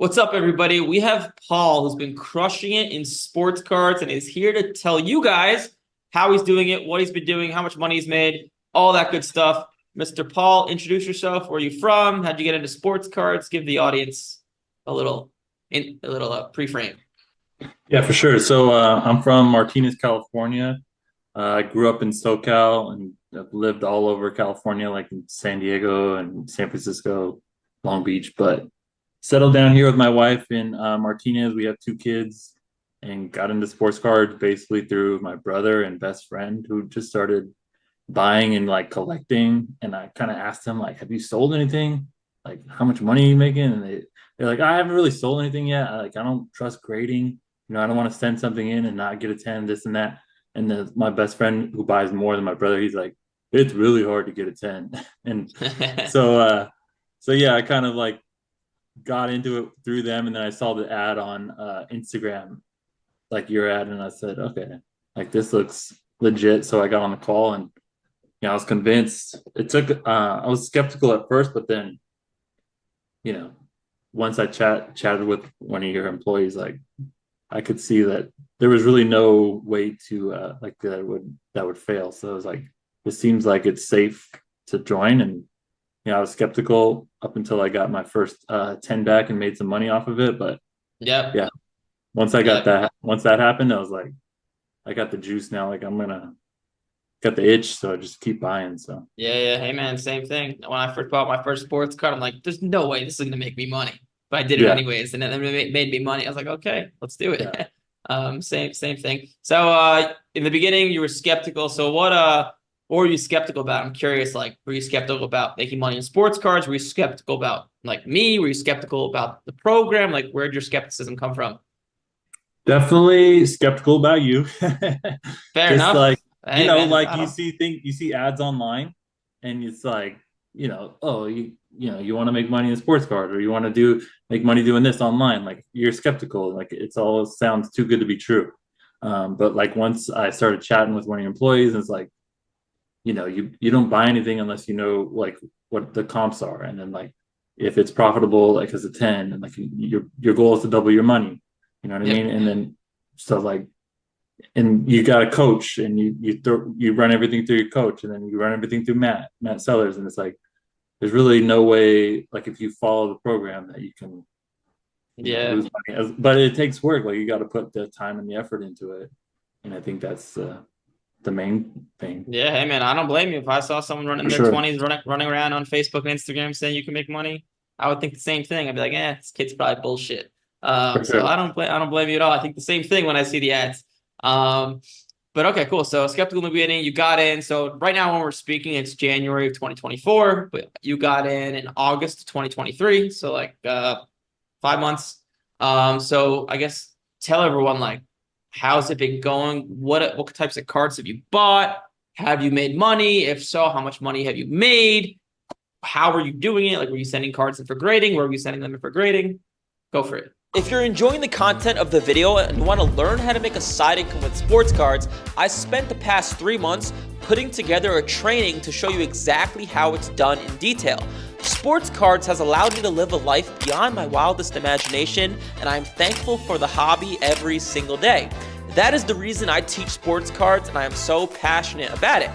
What's up, everybody? We have Paul, who's been crushing it in sports cards and is here to tell you guys how he's doing it, what he's been doing, how much money he's made, all that good stuff. Mr. Paul, introduce yourself. Where are you from? How'd you get into sports cards? Give the audience a little pre-frame. Yeah, for sure. So I'm from Martinez, California. I grew up in SoCal and I've lived all over California, like in San Diego and San Francisco, Long Beach, but settled down here with my wife in Martinez. We have two kids and got into sports cards basically through my brother and best friend who just started buying and like collecting. And I kind of asked them, like, have you sold anything? Like, how much money are you making? And they're like, I haven't really sold anything yet. I don't trust grading. I don't want to send something in and not get a 10, this and that. And then my best friend who buys more than my brother, he's like, it's really hard to get a 10. And so yeah, I kind of like got into it through them. And then I saw the ad on Instagram, like your ad, and I said, okay, like this looks legit. So I got on the call and I was convinced. It took I was skeptical at first, but then, you know, once I chatted with one of your employees, like I could see that there was really no way to like that would fail. So I was like, it seems like it's safe to join. And I was skeptical up until I got my first 10 back and made some money off of it. But Yep. yeah, once that happened, I was like, I got the juice now. Like I'm gonna got the itch, so I just keep buying. So Yeah. Hey, man, same thing. When I first bought my first sports card, I'm like, there's no way this is going to make me money. But I did it yeah, anyways, and then it made me money. I was like, okay, let's do yeah. it. Same thing. So in the beginning, you were skeptical. So what were you skeptical about? I'm curious, like, were you skeptical about making money in sports cards? Were you skeptical about, like, me? Were you skeptical about the program? Like, where'd your skepticism come from? Definitely skeptical about you. Fair Just enough. like, Hey, man, like I don't. you see ads online and it's like, oh, you want to make money in a sports card or you want to make money doing this online. Like you're skeptical. Like it's all sounds too good to be true. But like once I started chatting with one of your employees, and it's like, you don't buy anything unless you know like what the comps are. And then like if it's profitable, like as a 10, and like your goal is to double your money. You know what I Yep. mean? And then so like and you got a coach and you run everything through your coach and then you run everything through Matt Sellers, and it's like there's really no way like if you follow the program that you can Yeah. lose money. But it takes work. Like you got to put the time and the effort into it, and I think that's the main thing. Yeah, hey, man, I don't blame you. If I saw someone running For their sure. 20s, running around on Facebook and Instagram saying you can make money, I would think the same thing. I'd be like, this kid's probably bullshit. For So sure. I don't blame you at all. I think the same thing when I see the ads. Um, but okay, cool. So skeptical in the beginning, you got in. So right now when we're speaking, it's January of 2024, but you got in August of 2023. So like 5 months. So I guess tell everyone, like, how's it been going? What types of cards have you bought? Have you made money? If so, how much money have you made? How are you doing it? Like, were you sending cards in for grading? Where were you sending them in for grading? Go for it. If you're enjoying the content of the video and want to learn how to make a side income with sports cards, I spent the past 3 months putting together a training to show you exactly how it's done in detail. Sports cards has allowed me to live a life beyond my wildest imagination, and I'm thankful for the hobby every single day. That is the reason I teach sports cards, and I am so passionate about it.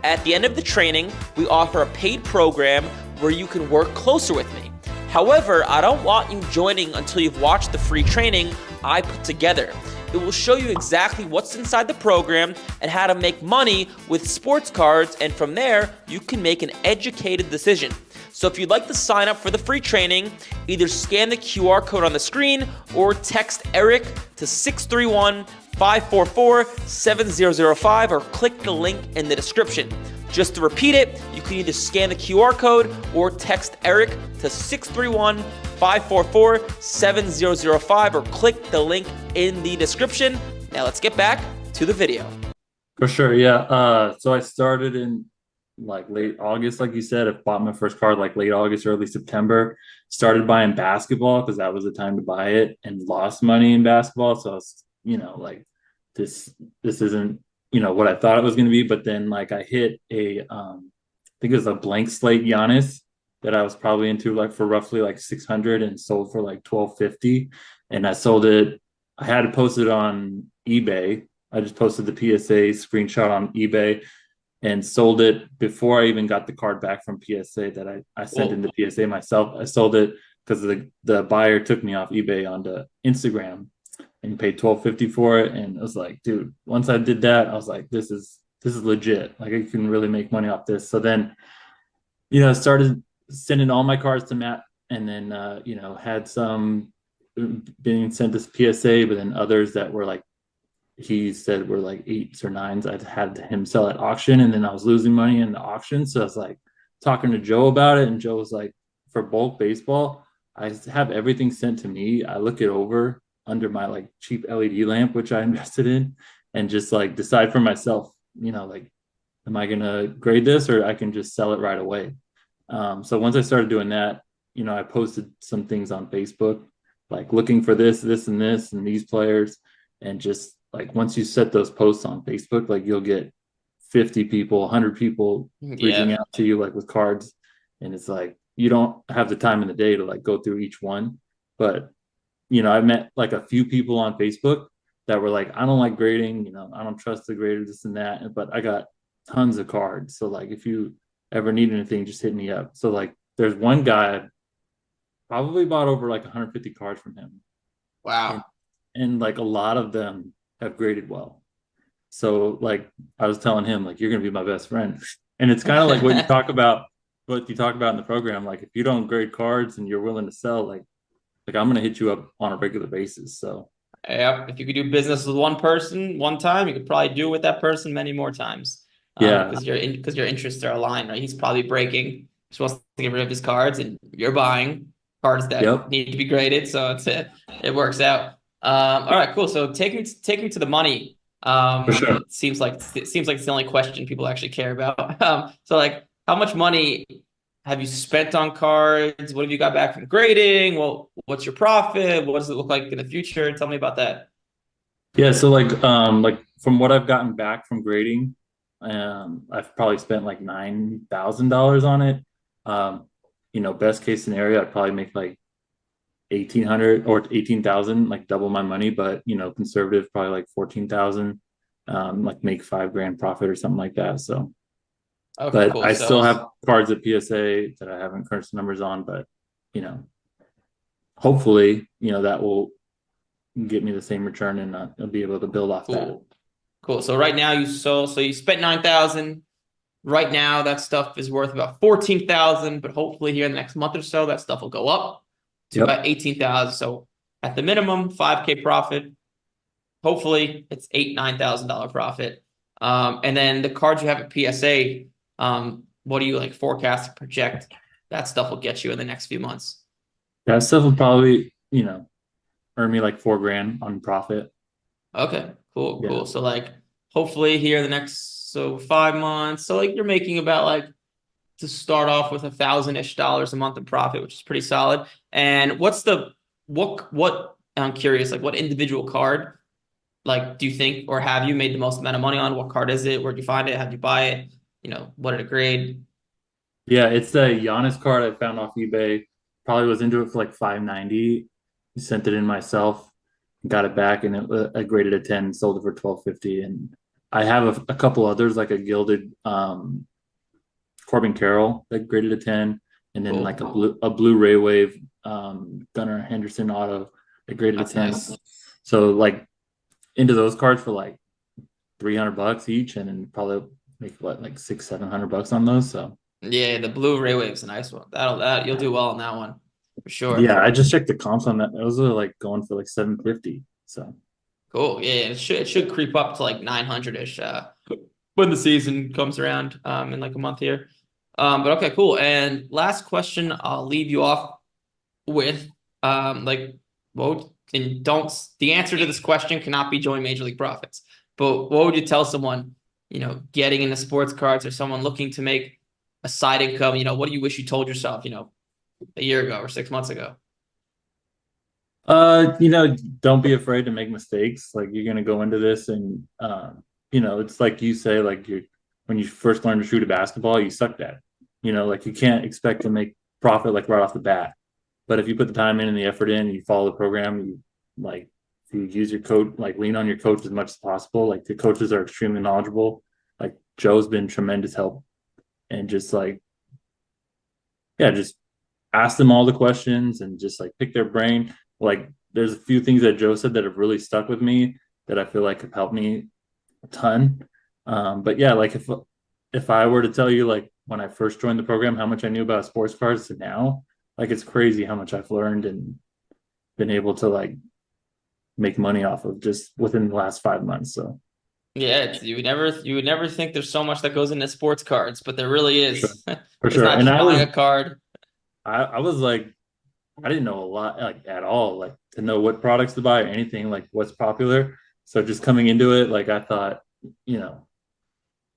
At the end of the training, we offer a paid program where you can work closer with me. However, I don't want you joining until you've watched the free training I put together. It will show you exactly what's inside the program and how to make money with sports cards, and from there, you can make an educated decision. So if you'd like to sign up for the free training, either scan the QR code on the screen or text Eric to 631-544-7005 or click the link in the description. Just to repeat it, you can either scan the QR code or text Eric to 631-544-7005 or click the link in the description. Now let's get back to the video. For sure. Yeah. So I started in like late August, like you said. I bought my first card like late August, early September. Started buying basketball because that was the time to buy it, and lost money in basketball. So I was, like this isn't, what I thought it was going to be. But then like I hit I think it was a blank slate Giannis, that I was probably into like for roughly like 600 and sold for like 1250. And I sold it. I had to post it on eBay. I just posted the PSA screenshot on eBay and sold it before I even got the card back from PSA that I sent in Well, the PSA myself. I sold it because the buyer took me off eBay onto Instagram and paid 1250 for it. And I was like, dude, once I did that, I was like, this is legit. Like I can really make money off this. So then, started sending all my cards to Matt, and then had some being sent to PSA, but then others that were like he said were like eights or nines. I'd had him sell at auction, and then I was losing money in the auction. So I was like talking to Joe about it, and Joe was like, for bulk baseball, I have everything sent to me. I look it over under my like cheap LED lamp, which I invested in, and just like decide for myself, like, am I gonna grade this or I can just sell it right away? So once I started doing that, I posted some things on Facebook, like looking for this, and this, and these players, and just like once you set those posts on Facebook, like you'll get 50 people, 100 people reaching yeah, out to you like with cards, and it's like you don't have the time in the day to like go through each one, but I met like a few people on Facebook that were like, I don't like grading, I don't trust the grader, this and that, but I got tons of cards. So like if you ever need anything, just hit me up. So like there's one guy probably bought over like 150 cards from him. And wow. and like a lot of them have graded well. So like I was telling him, like, you're gonna be my best friend. And it's kind of like what you talk about in the program. Like if you don't grade cards and you're willing to sell, like I'm gonna hit you up on a regular basis. So Yep. If you could do business with one person one time, you could probably do it with that person many more times. yeah, Because your interests are aligned, right? He's probably breaking, just wants to get rid of his cards, and you're buying cards that yep, need to be graded. So it works out. All right, cool. So take me to the money. for sure. It seems like it's the only question people actually care about. So like, how much money have you spent on cards? What have you got back from grading? Well, what's your profit? What does it look like in the future? Tell me about that. Yeah, so like from what I've gotten back from grading, I've probably spent like $9,000 on it. Um, best case scenario, I'd probably make like 1,800 or 18,000, like double my money, but conservative, probably like 14,000, like make 5 grand profit or something like that. So, Okay, but cool. I So, still have cards at PSA that I haven't crunched the numbers on, but you know, hopefully, that will get me the same return, and I'll be able to build off that. cool. Cool. So right now you spent 9,000. Right now that stuff is worth about 14,000, but hopefully here in the next month or so that stuff will go up to Yep. about 18,000. So at the minimum, 5K profit. Hopefully it's $9,000 profit. And then the cards you have at PSA, what do you like forecast project that stuff will get you in the next few months? That stuff will probably, earn me like 4 grand on profit. Okay, cool, Yeah. cool. So like hopefully here in the next 5 months. So like you're making about like to start off with $1,000-ish a month in profit, which is pretty solid. And what I'm curious, like what individual card like do you think or have you made the most amount of money on? What card is it? Where'd you find it? How'd you buy it? What did it grade? Yeah, it's the Giannis card I found off eBay. Probably was into it for like 590. Sent it in myself, got it back, and I graded a 10, sold it for 1250. And I have a couple others, like a gilded Corbin Carroll that graded a 10, and then like Cool. a blue Ray Wave Gunnar Henderson auto that graded a That's 10. nice. So like into those cards for like $300 each, and then probably make what, like 600-700 bucks on those. So Yeah, the blue Ray Wave's a nice one. That you'll do well on that one for sure. yeah, I just checked the comps on that. Those are like going for like 750. So Cool. Yeah, it should creep up to like 900-ish when the season comes around in like a month here. But okay, cool. And last question, I'll leave you off with like what and don't the answer to this question cannot be join Major League Profits. But what would you tell someone, getting into sports cards or someone looking to make a side income? What do you wish you told yourself, a year ago or 6 months ago? don't be afraid to make mistakes. Like you're gonna go into this, and it's like you say, like you when you first learn to shoot a basketball, you sucked at it. Like you can't expect to make profit like right off the bat. But if you put the time in and the effort in, you follow the program, you like if you use your coach, like lean on your coach as much as possible. Like the coaches are extremely knowledgeable. Like Joe's been tremendous help, and just like yeah, just ask them all the questions and just like pick their brain. Like there's a few things that Joe said that have really stuck with me that I feel like have helped me a ton. But yeah, like if I were to tell you like when I first joined the program how much I knew about sports cards to now, like it's crazy how much I've learned and been able to like make money off of just within the last 5 months. So Yeah, you would never think there's so much that goes into sports cards, but there really for sure, is. for It's sure. not And just buying a card. I was like I didn't know a lot like at all like to know what products to buy or anything like what's popular. So just coming into it, like I thought, you know,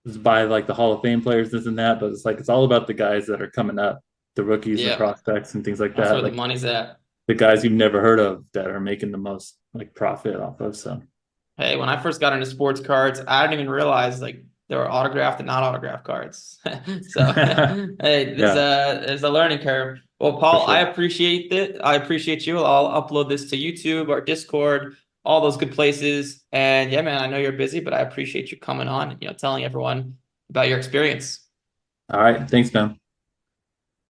just buy like the Hall of Fame players, this and that, but it's like it's all about the guys that are coming up, the rookies, the Yeah, prospects, and things like that's that. where the Like money's at. the guys you've never heard of that are making the most like profit off of. So Hey, when I first got into sports cards, I didn't even realize like there were autographed and not autographed cards. So hey, yeah, there's a learning curve. Well, for Paul, I sure. appreciate it. I appreciate you. I'll upload this to YouTube or Discord, all those good places. And yeah, man, I know you're busy, but I appreciate you coming on and telling everyone about your experience. All right. Thanks, man.